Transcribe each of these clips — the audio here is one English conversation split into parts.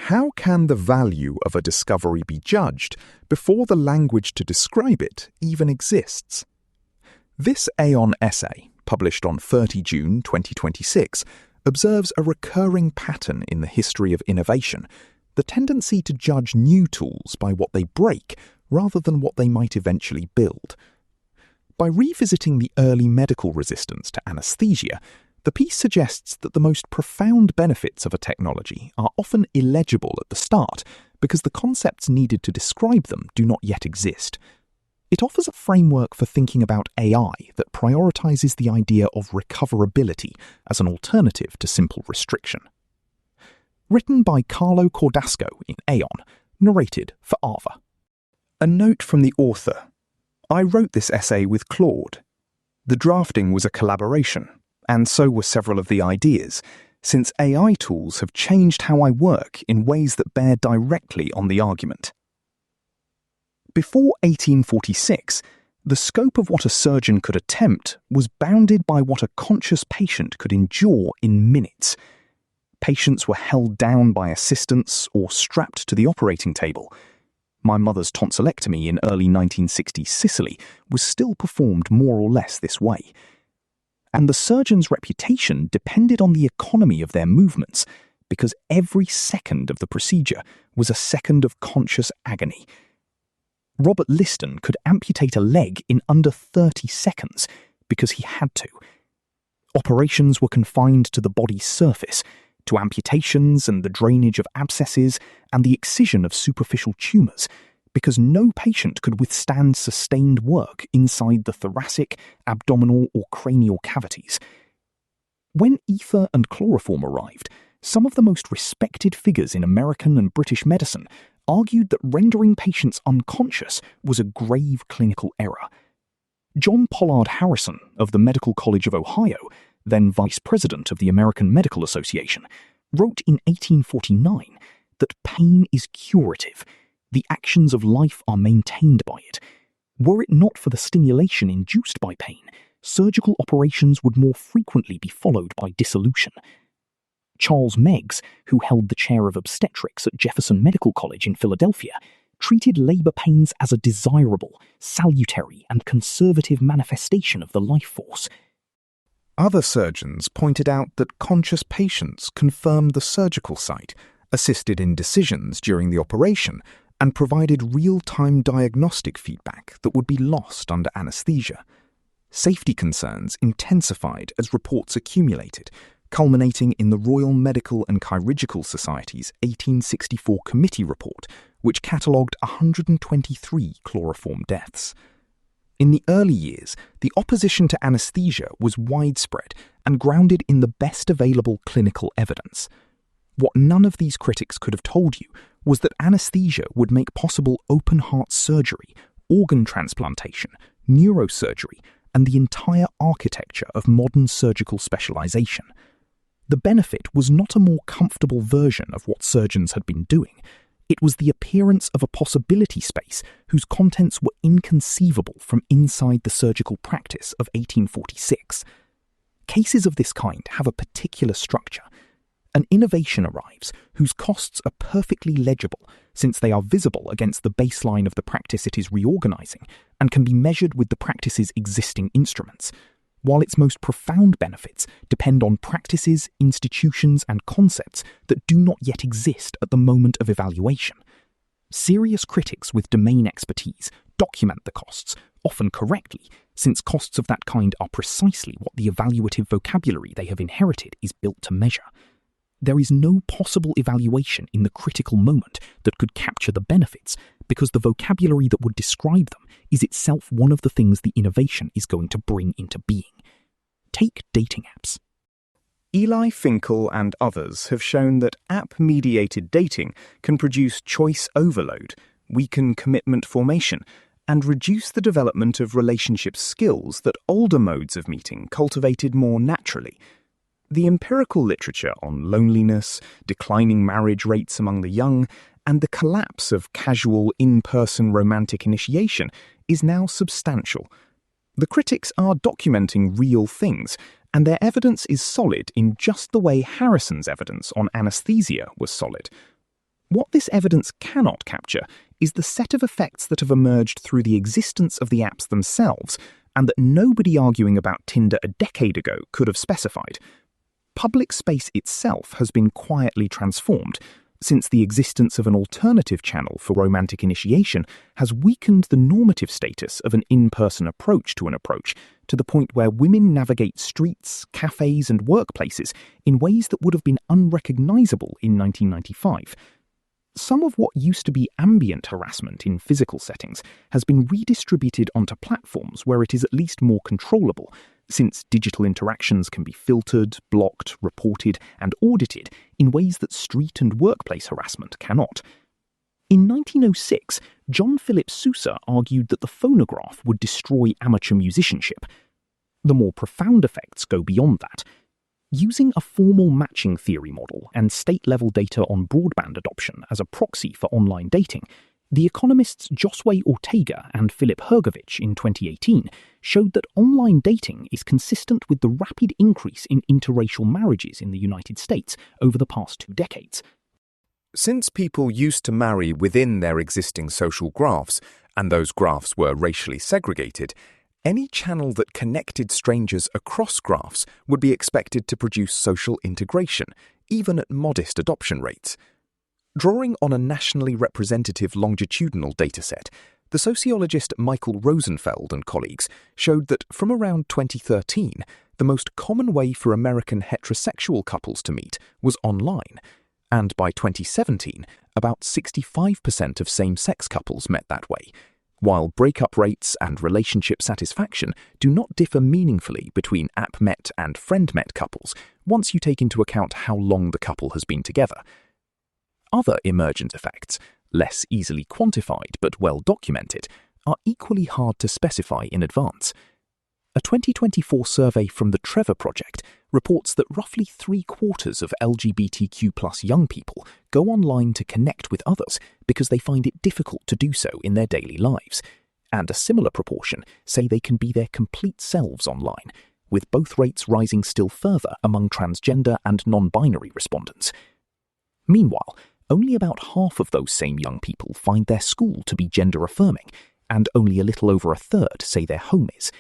how can the value of a discovery be judged before the language to describe it even exists? This Aeon essay, published on 30 June 2026, observes a recurring pattern in the history of innovation, the tendency to judge new tools by what they break rather than what they might eventually build. By revisiting the early medical resistance to anesthesia, the piece suggests that the most profound benefits of a technology are often illegible at the start because the concepts needed to describe them do not yet exist. It offers a framework for thinking about AI that prioritizes the idea of recoverability as an alternative to simple restriction. Written by Carlo Cordasco in Aeon, narrated for Ava. A note from the author. I wrote this essay with Claude. The drafting was a collaboration, and so were several of the ideas, since AI tools have changed how I work in ways that bear directly on the argument. Before 1846, the scope of what a surgeon could attempt was bounded by what a conscious patient could endure in minutes. Patients were held down by assistants or strapped to the operating table. My mother's tonsillectomy in early 1960s Sicily was still performed more or less this way. And the surgeon's reputation depended on the economy of their movements, because every second of the procedure was a second of conscious agony. Robert Liston could amputate a leg in under 30 seconds because he had to. Operations were confined to the body's surface, to amputations and the drainage of abscesses and the excision of superficial tumours, because no patient could withstand sustained work inside the thoracic, abdominal or cranial cavities. When ether and chloroform arrived, some of the most respected figures in American and British medicine argued that rendering patients unconscious was a grave clinical error. John Pollard Harrison of the Medical College of Ohio, then vice president of the American Medical Association, wrote in 1849 that pain is curative. The actions of life are maintained by it. Were it not for the stimulation induced by pain, surgical operations would more frequently be followed by dissolution. Charles Meggs, who held the chair of obstetrics at Jefferson Medical College in Philadelphia, treated labor pains as a desirable, salutary, and conservative manifestation of the life force. Other surgeons pointed out that conscious patients confirmed the surgical site, assisted in decisions during the operation, and provided real-time diagnostic feedback that would be lost under anesthesia. Safety concerns intensified as reports accumulated, culminating in the Royal Medical and Chirurgical Society's 1864 committee report, which catalogued 123 chloroform deaths. In the early years, the opposition to anesthesia was widespread and grounded in the best available clinical evidence. What none of these critics could have told you was that anesthesia would make possible open-heart surgery, organ transplantation, neurosurgery, and the entire architecture of modern surgical specialization. The benefit was not a more comfortable version of what surgeons had been doing. It was the appearance of a possibility space whose contents were inconceivable from inside the surgical practice of 1846. Cases of this kind have a particular structure. An innovation arrives whose costs are perfectly legible since they are visible against the baseline of the practice it is reorganizing and can be measured with the practice's existing instruments, while its most profound benefits depend on practices, institutions, and concepts that do not yet exist at the moment of evaluation. Serious critics with domain expertise document the costs, often correctly, since costs of that kind are precisely what the evaluative vocabulary they have inherited is built to measure. There is no possible evaluation in the critical moment that could capture the benefits, because the vocabulary that would describe them is itself one of the things the innovation is going to bring into being. Take dating apps. Eli Finkel and others have shown that app-mediated dating can produce choice overload, weaken commitment formation, and reduce the development of relationship skills that older modes of meeting cultivated more naturally. The empirical literature on loneliness, declining marriage rates among the young, and the collapse of casual in-person romantic initiation is now substantial. The critics are documenting real things, and their evidence is solid in just the way Harrison's evidence on anesthesia was solid. What this evidence cannot capture is the set of effects that have emerged through the existence of the apps themselves, and that nobody arguing about Tinder a decade ago could have specified. Public space itself has been quietly transformed, since the existence of an alternative channel for romantic initiation has weakened the normative status of an in-person approach to an approach, to the point where women navigate streets, cafes, and workplaces in ways that would have been unrecognizable in 1995. Some of what used to be ambient harassment in physical settings has been redistributed onto platforms where it is at least more controllable, since digital interactions can be filtered, blocked, reported, and audited in ways that street and workplace harassment cannot. In 1906, John Philip Sousa argued that the phonograph would destroy amateur musicianship. The more profound effects go beyond that. Using a formal matching theory model and state-level data on broadband adoption as a proxy for online dating, the economists Josue Ortega and Philip Hergovich in 2018 showed that online dating is consistent with the rapid increase in interracial marriages in the United States over the past 2 decades. Since people used to marry within their existing social graphs, and those graphs were racially segregated, any channel that connected strangers across graphs would be expected to produce social integration, even at modest adoption rates. Drawing on a nationally representative longitudinal dataset, the sociologist Michael Rosenfeld and colleagues showed that from around 2013, the most common way for American heterosexual couples to meet was online, and by 2017, about 65% of same-sex couples met that way, while breakup rates and relationship satisfaction do not differ meaningfully between app-met and friend-met couples once you take into account how long the couple has been together. Other emergent effects, less easily quantified but well documented, are equally hard to specify in advance. A 2024 survey from the Trevor Project reports that roughly 3/4 of LGBTQ+ young people go online to connect with others because they find it difficult to do so in their daily lives, and a similar proportion say they can be their complete selves online, with both rates rising still further among transgender and non-binary respondents. Meanwhile, only about half of those same young people find their school to be gender-affirming, and only a little over a third say their home is.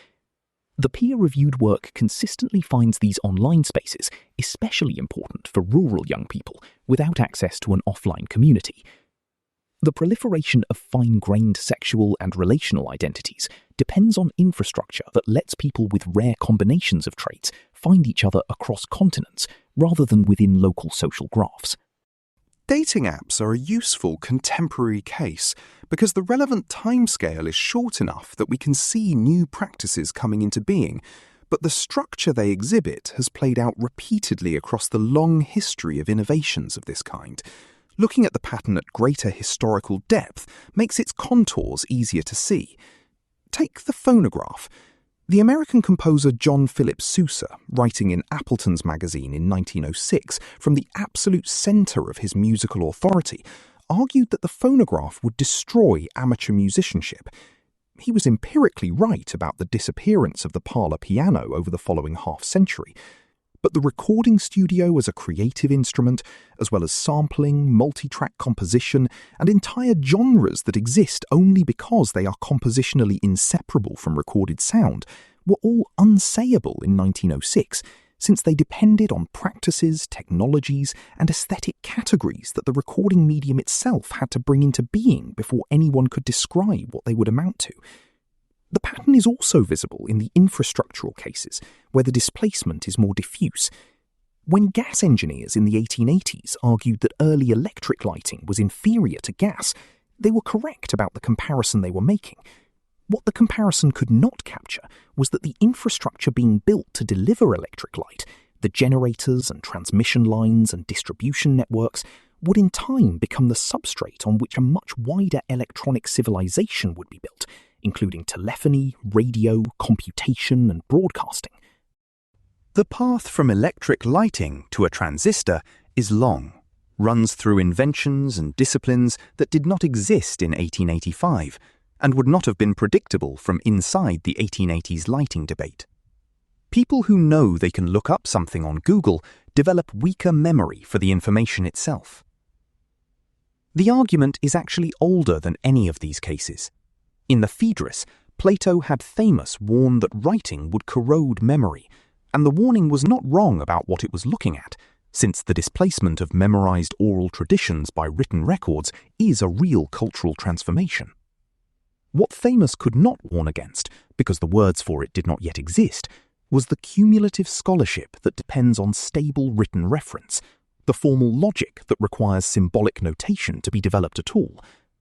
The peer-reviewed work consistently finds these online spaces especially important for rural young people without access to an offline community. The proliferation of fine-grained sexual and relational identities depends on infrastructure that lets people with rare combinations of traits find each other across continents rather than within local social graphs. Dating apps are a useful contemporary case because the relevant timescale is short enough that we can see new practices coming into being, but the structure they exhibit has played out repeatedly across the long history of innovations of this kind. Looking at the pattern at greater historical depth makes its contours easier to see. Take the phonograph. The American composer John Philip Sousa, writing in Appleton's magazine in 1906 from the absolute centre of his musical authority, argued that the phonograph would destroy amateur musicianship. He was empirically right about the disappearance of the parlour piano over the following half-century, but the recording studio as a creative instrument, as well as sampling, multi-track composition, and entire genres that exist only because they are compositionally inseparable from recorded sound, were all unsayable in 1906, since they depended on practices, technologies, and aesthetic categories that the recording medium itself had to bring into being before anyone could describe what they would amount to. The pattern is also visible in the infrastructural cases, where the displacement is more diffuse. When gas engineers in the 1880s argued that early electric lighting was inferior to gas, they were correct about the comparison they were making. What the comparison could not capture was that the infrastructure being built to deliver electric light, the generators and transmission lines and distribution networks, would in time become the substrate on which a much wider electronic civilization would be built, including telephony, radio, computation, and broadcasting. The path from electric lighting to a transistor is long, runs through inventions and disciplines that did not exist in 1885, and would not have been predictable from inside the 1880s lighting debate. People who know they can look up something on Google develop weaker memory for the information itself. The argument is actually older than any of these cases. In the Phaedrus, Plato had Thamus warn that writing would corrode memory, and the warning was not wrong about what it was looking at, since the displacement of memorized oral traditions by written records is a real cultural transformation. What Thamus could not warn against, because the words for it did not yet exist, was the cumulative scholarship that depends on stable written reference, the formal logic that requires symbolic notation to be developed at all,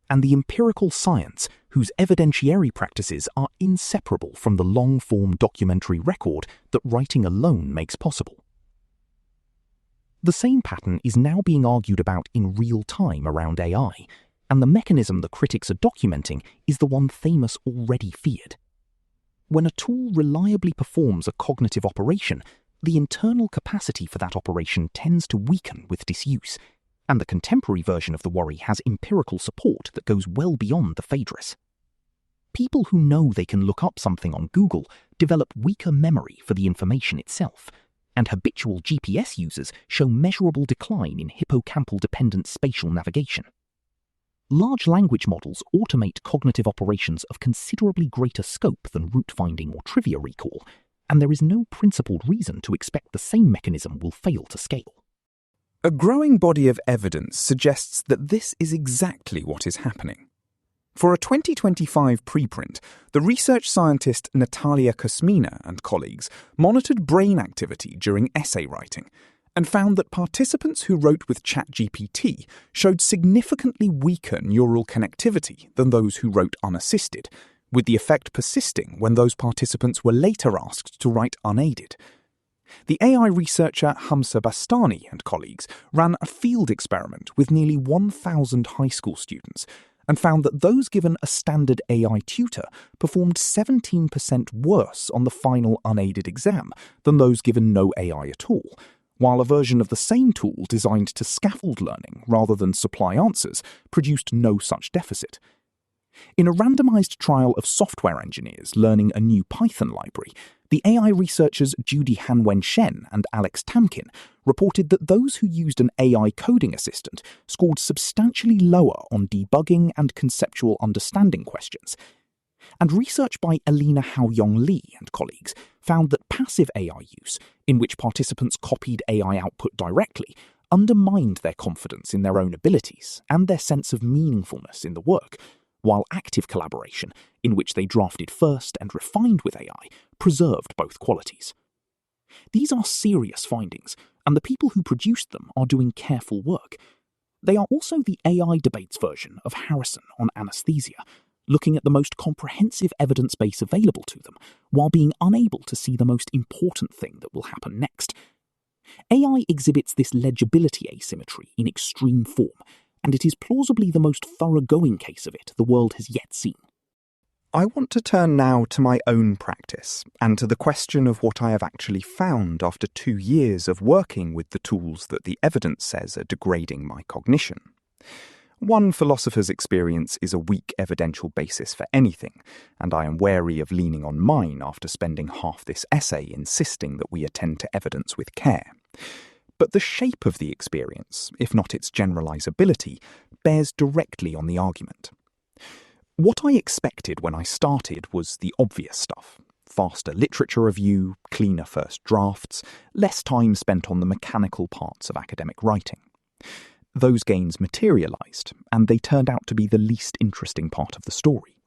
and the empirical science whose evidentiary practices are inseparable from the long-form documentary record that writing alone makes possible. The same pattern is now being argued about in real time around AI, and the mechanism the critics are documenting is the one Thamus already feared. When a tool reliably performs a cognitive operation, the internal capacity for that operation tends to weaken with disuse, and the contemporary version of the worry has empirical support that goes well beyond the Phaedrus. People who know they can look up something on Google develop weaker memory for the information itself, and habitual GPS users show measurable decline in hippocampal-dependent spatial navigation. Large language models automate cognitive operations of considerably greater scope than route finding or trivia recall, and there is no principled reason to expect the same mechanism will fail to scale. A growing body of evidence suggests that this is exactly what is happening. For a 2025 preprint, the research scientist Natalia Kosmina and colleagues monitored brain activity during essay writing and found that participants who wrote with ChatGPT showed significantly weaker neural connectivity than those who wrote unassisted, with the effect persisting when those participants were later asked to write unaided. The AI researcher Hamza Bastani and colleagues ran a field experiment with nearly 1,000 high school students and found that those given a standard AI tutor performed 17% worse on the final unaided exam than those given no AI at all, while a version of the same tool designed to scaffold learning rather than supply answers produced no such deficit. In a randomized trial of software engineers learning a new Python library, the AI researchers Judy Hanwen Shen and Alex Tamkin reported that those who used an AI coding assistant scored substantially lower on debugging and conceptual understanding questions. And research by Alina Haoyong Lee and colleagues found that passive AI use, in which participants copied AI output directly, undermined their confidence in their own abilities and their sense of meaningfulness in the work, while active collaboration, in which they drafted first and refined with AI, preserved both qualities. These are serious findings, and the people who produced them are doing careful work. They are also the AI debates version of Harrison on anesthesia, looking at the most comprehensive evidence base available to them, while being unable to see the most important thing that will happen next. AI exhibits this legibility asymmetry in extreme form, and it is plausibly the most thoroughgoing case of it the world has yet seen. I want to turn now to my own practice and to the question of what I have actually found after 2 years of working with the tools that the evidence says are degrading my cognition. One philosopher's experience is a weak evidential basis for anything, and I am wary of leaning on mine after spending half this essay insisting that we attend to evidence with care. But the shape of the experience, if not its generalizability, bears directly on the argument. What I expected when I started was the obvious stuff. Faster literature review, cleaner first drafts, less time spent on the mechanical parts of academic writing. Those gains materialized, and they turned out to be the least interesting part of the story.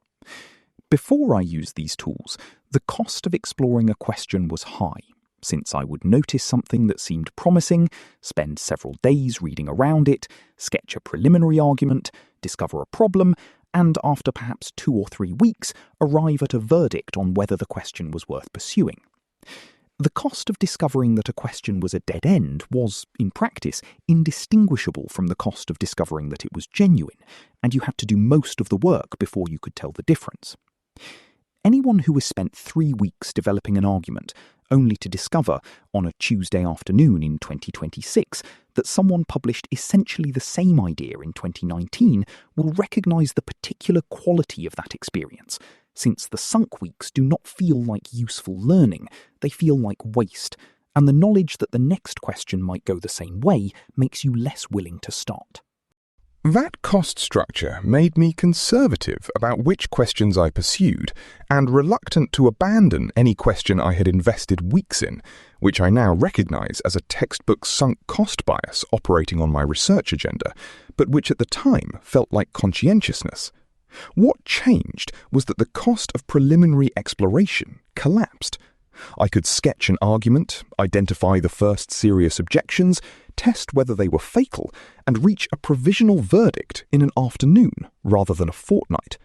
Before I used these tools, the cost of exploring a question was high, since I would notice something that seemed promising, spend several days reading around it, sketch a preliminary argument, discover a problem, and after perhaps 2 or 3 weeks, arrive at a verdict on whether the question was worth pursuing. The cost of discovering that a question was a dead end was, in practice, indistinguishable from the cost of discovering that it was genuine, and you had to do most of the work before you could tell the difference. Anyone who has spent 3 weeks developing an argument only to discover, on a Tuesday afternoon in 2026, that someone published essentially the same idea in 2019 will recognise the particular quality of that experience, since the sunk weeks do not feel like useful learning, they feel like waste, and the knowledge that the next question might go the same way makes you less willing to start. That cost structure made me conservative about which questions I pursued and reluctant to abandon any question I had invested weeks in, which I now recognise as a textbook sunk cost bias operating on my research agenda, but which at the time felt like conscientiousness. What changed was that the cost of preliminary exploration collapsed. I could sketch an argument, identify the first serious objections, test whether they were fatal, and reach a provisional verdict in an afternoon rather than a fortnight.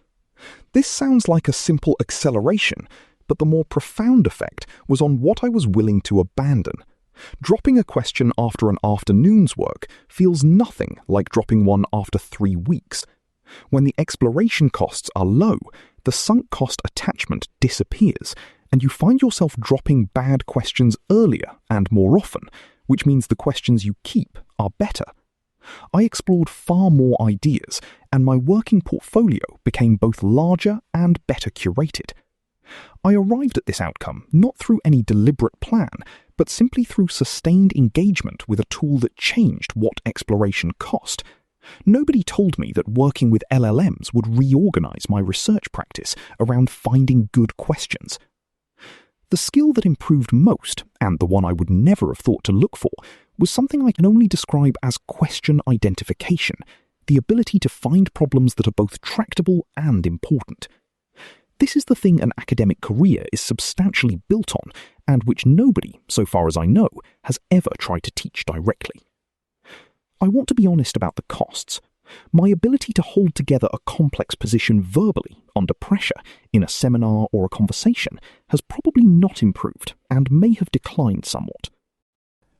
This sounds like a simple acceleration, but the more profound effect was on what I was willing to abandon. Dropping a question after an afternoon's work feels nothing like dropping one after 3 weeks. When the exploration costs are low, the sunk cost attachment disappears, and you find yourself dropping bad questions earlier and more often, which means the questions you keep are better. I explored far more ideas, and my working portfolio became both larger and better curated. I arrived at this outcome not through any deliberate plan, but simply through sustained engagement with a tool that changed what exploration cost. Nobody told me that working with LLMs would reorganize my research practice around finding good questions. The skill that improved most, and the one I would never have thought to look for, was something I can only describe as question identification, the ability to find problems that are both tractable and important. This is the thing an academic career is substantially built on, and which nobody, so far as I know, has ever tried to teach directly. I want to be honest about the costs. My ability to hold together a complex position verbally, under pressure, in a seminar or a conversation, has probably not improved and may have declined somewhat.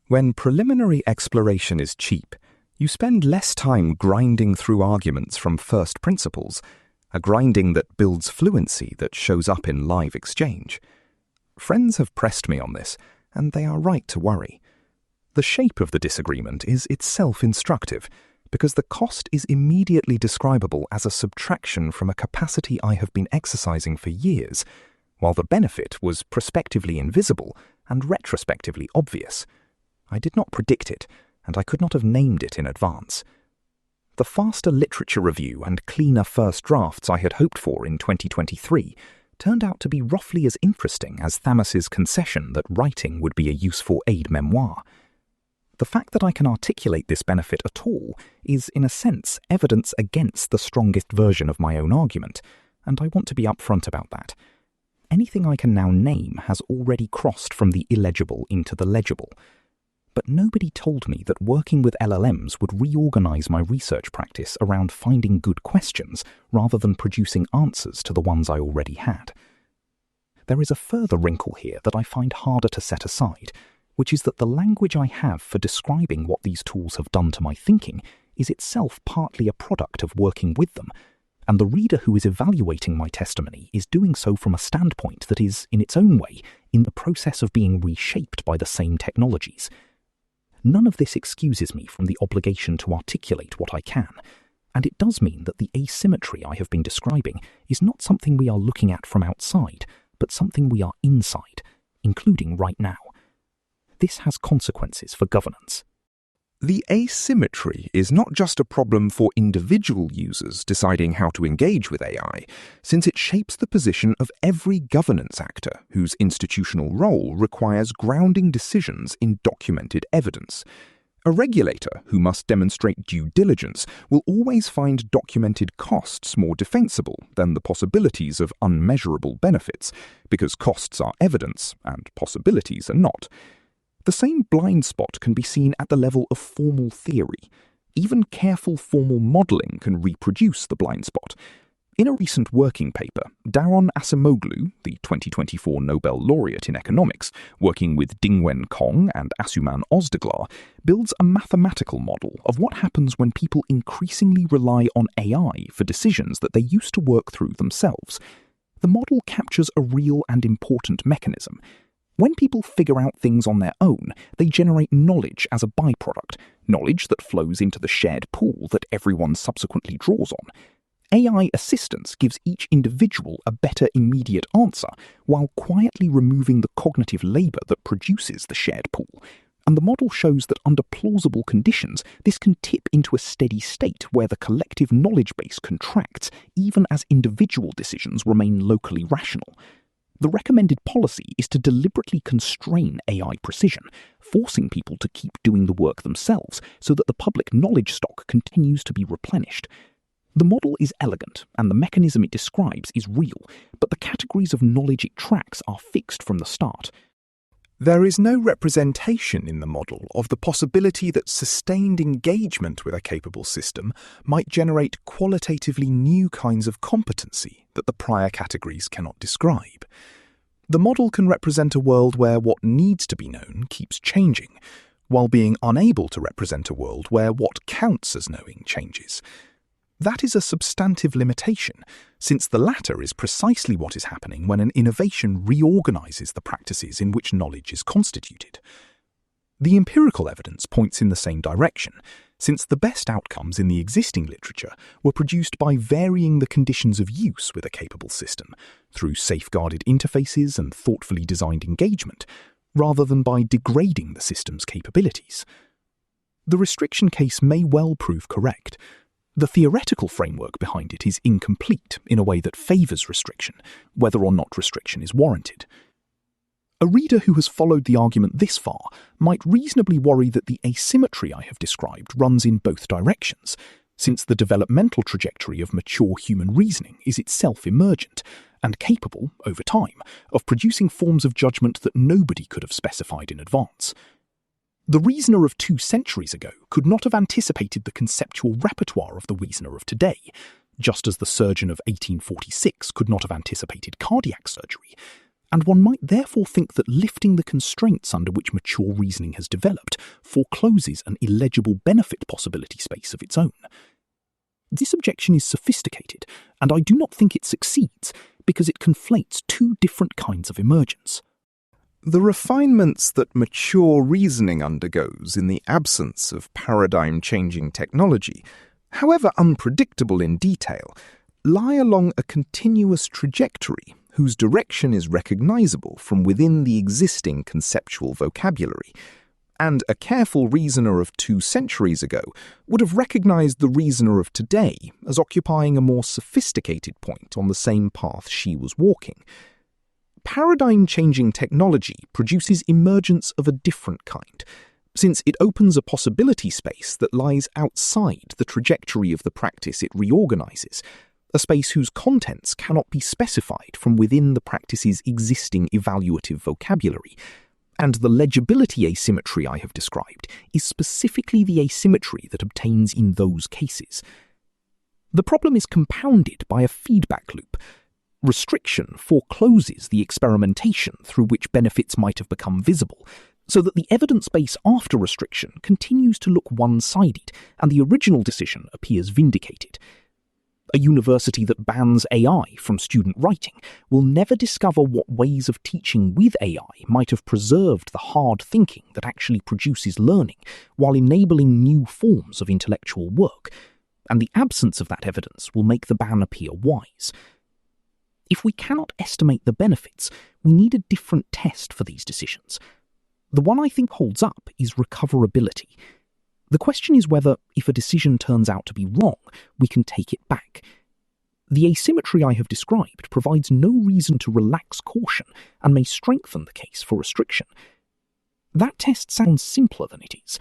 When preliminary exploration is cheap, you spend less time grinding through arguments from first principles, a grinding that builds fluency that shows up in live exchange. Friends have pressed me on this, and they are right to worry. The shape of the disagreement is itself instructive, because the cost is immediately describable as a subtraction from a capacity I have been exercising for years, while the benefit was prospectively invisible and retrospectively obvious. I did not predict it, and I could not have named it in advance. The faster literature review and cleaner first drafts I had hoped for in 2023 turned out to be roughly as interesting as Thamas's concession that writing would be a useful aid memoir. The fact that I can articulate this benefit at all is, in a sense, evidence against the strongest version of my own argument, and I want to be upfront about that. Anything I can now name has already crossed from the illegible into the legible. But nobody told me that working with LLMs would reorganize my research practice around finding good questions rather than producing answers to the ones I already had. There is a further wrinkle here that I find harder to set aside, which is that the language I have for describing what these tools have done to my thinking is itself partly a product of working with them, and the reader who is evaluating my testimony is doing so from a standpoint that is, in its own way, in the process of being reshaped by the same technologies. None of this excuses me from the obligation to articulate what I can, and it does mean that the asymmetry I have been describing is not something we are looking at from outside, but something we are inside, including right now. This has consequences for governance. The asymmetry is not just a problem for individual users deciding how to engage with AI, since it shapes the position of every governance actor whose institutional role requires grounding decisions in documented evidence. A regulator who must demonstrate due diligence will always find documented costs more defensible than the possibilities of unmeasurable benefits, because costs are evidence and possibilities are not. The same blind spot can be seen at the level of formal theory. Even careful formal modelling can reproduce the blind spot. In a recent working paper, Daron Acemoglu, the 2024 Nobel laureate in economics, working with Dingwen Kong and Asuman Ozdeglar, builds a mathematical model of what happens when people increasingly rely on AI for decisions that they used to work through themselves. The model captures a real and important mechanism. When people figure out things on their own, they generate knowledge as a byproduct, knowledge that flows into the shared pool that everyone subsequently draws on. AI assistance gives each individual a better immediate answer, while quietly removing the cognitive labour that produces the shared pool. and the model shows that under plausible conditions, this can tip into a steady state where the collective knowledge base contracts, even as individual decisions remain locally rational. The recommended policy is to deliberately constrain AI precision, forcing people to keep doing the work themselves so that the public knowledge stock continues to be replenished. The model is elegant, and the mechanism it describes is real, but the categories of knowledge it tracks are fixed from the start. There is no representation in the model of the possibility that sustained engagement with a capable system might generate qualitatively new kinds of competency that the prior categories cannot describe. The model can represent a world where what needs to be known keeps changing, while being unable to represent a world where what counts as knowing changes. That is a substantive limitation, since the latter is precisely what is happening when an innovation reorganizes the practices in which knowledge is constituted. The empirical evidence points in the same direction, since the best outcomes in the existing literature were produced by varying the conditions of use with a capable system, through safeguarded interfaces and thoughtfully designed engagement, rather than by degrading the system's capabilities. The restriction case may well prove correct. The theoretical framework behind it is incomplete in a way that favours restriction, whether or not restriction is warranted. A reader who has followed the argument this far might reasonably worry that the asymmetry I have described runs in both directions, since the developmental trajectory of mature human reasoning is itself emergent and capable, over time, of producing forms of judgment that nobody could have specified in advance. The reasoner of 2 centuries ago could not have anticipated the conceptual repertoire of the reasoner of today, just as the surgeon of 1846 could not have anticipated cardiac surgery, and one might therefore think that lifting the constraints under which mature reasoning has developed forecloses an illegible benefit possibility space of its own. This objection is sophisticated, and I do not think it succeeds, because it conflates 2 different kinds of emergence. The refinements that mature reasoning undergoes in the absence of paradigm-changing technology, however unpredictable in detail, lie along a continuous trajectory whose direction is recognizable from within the existing conceptual vocabulary, and a careful reasoner of 2 centuries ago would have recognized the reasoner of today as occupying a more sophisticated point on the same path she was walking. Paradigm-changing technology produces emergence of a different kind, since it opens a possibility space that lies outside the trajectory of the practice it reorganizes, a space whose contents cannot be specified from within the practice's existing evaluative vocabulary, and the legibility asymmetry I have described is specifically the asymmetry that obtains in those cases. The problem is compounded by a feedback loop. Restriction forecloses the experimentation through which benefits might have become visible, so that the evidence base after restriction continues to look one-sided, and the original decision appears vindicated. A university that bans AI from student writing will never discover what ways of teaching with AI might have preserved the hard thinking that actually produces learning, while enabling new forms of intellectual work, and the absence of that evidence will make the ban appear wise. If we cannot estimate the benefits, we need a different test for these decisions. The one I think holds up is recoverability. The question is whether, if a decision turns out to be wrong, we can take it back. The asymmetry I have described provides no reason to relax caution and may strengthen the case for restriction. That test sounds simpler than it is.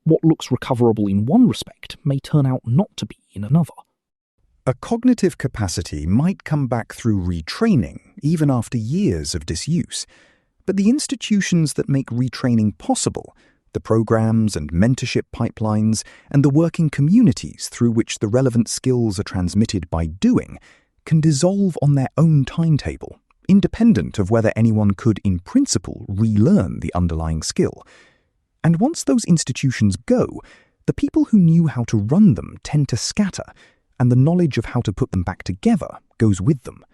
What looks recoverable in one respect may turn out not to be in another. A cognitive capacity might come back through retraining, even after years of disuse. But the institutions that make retraining possible, the programs and mentorship pipelines, and the working communities through which the relevant skills are transmitted by doing, can dissolve on their own timetable, independent of whether anyone could, in principle, relearn the underlying skill. And once those institutions go, the people who knew how to run them tend to scatter, and the knowledge of how to put them back together goes with them.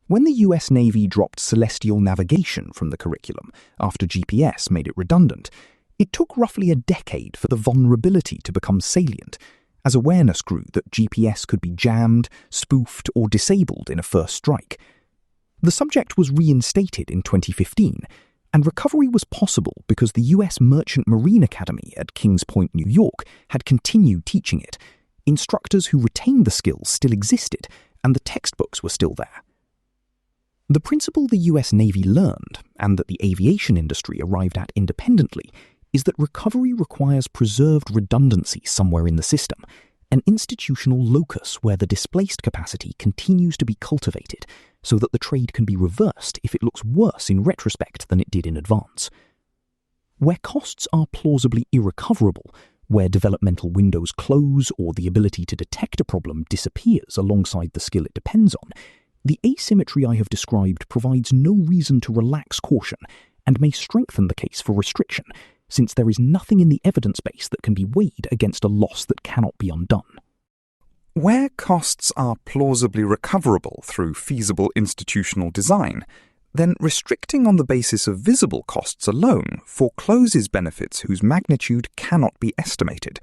When the US Navy dropped celestial navigation from the curriculum after GPS made it redundant, it took roughly a decade for the vulnerability to become salient, as awareness grew that GPS could be jammed, spoofed, or disabled in a first strike. The subject was reinstated in 2015, And recovery was possible because the US Merchant Marine Academy at Kings Point, New York, had continued teaching it. Instructors who retained the skills still existed, and the textbooks were still there. The principle the US Navy learned, and that the aviation industry arrived at independently, is that recovery requires preserved redundancy somewhere in the system, an institutional locus where the displaced capacity continues to be cultivated so that the trade can be reversed if it looks worse in retrospect than it did in advance. Where costs are plausibly irrecoverable, where developmental windows close or the ability to detect a problem disappears alongside the skill it depends on, the asymmetry I have described provides no reason to relax caution and may strengthen the case for restriction, since there is nothing in the evidence base that can be weighed against a loss that cannot be undone. Where costs are plausibly recoverable through feasible institutional design, then restricting on the basis of visible costs alone forecloses benefits whose magnitude cannot be estimated,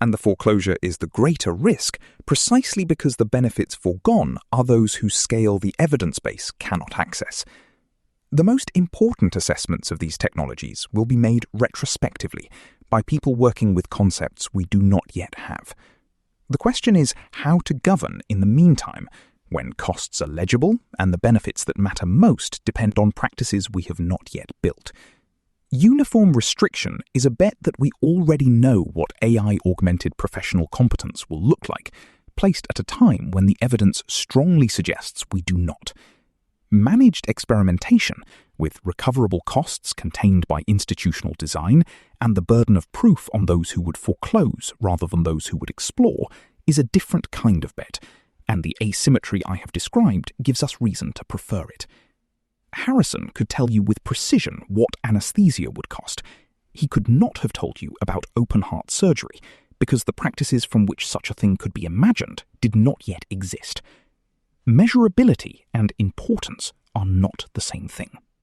and the foreclosure is the greater risk precisely because the benefits foregone are those whose scale the evidence base cannot access. The most important assessments of these technologies will be made retrospectively by people working with concepts we do not yet have. The question is how to govern in the meantime, when costs are legible and the benefits that matter most depend on practices we have not yet built. Uniform restriction is a bet that we already know what AI-augmented professional competence will look like, placed at a time when the evidence strongly suggests we do not. Managed experimentation, with recoverable costs contained by institutional design and the burden of proof on those who would foreclose rather than those who would explore, is a different kind of bet, and the asymmetry I have described gives us reason to prefer it. Harrison could tell you with precision what anesthesia would cost. He could not have told you about open-heart surgery, because the practices from which such a thing could be imagined did not yet exist. Measurability and importance are not the same thing.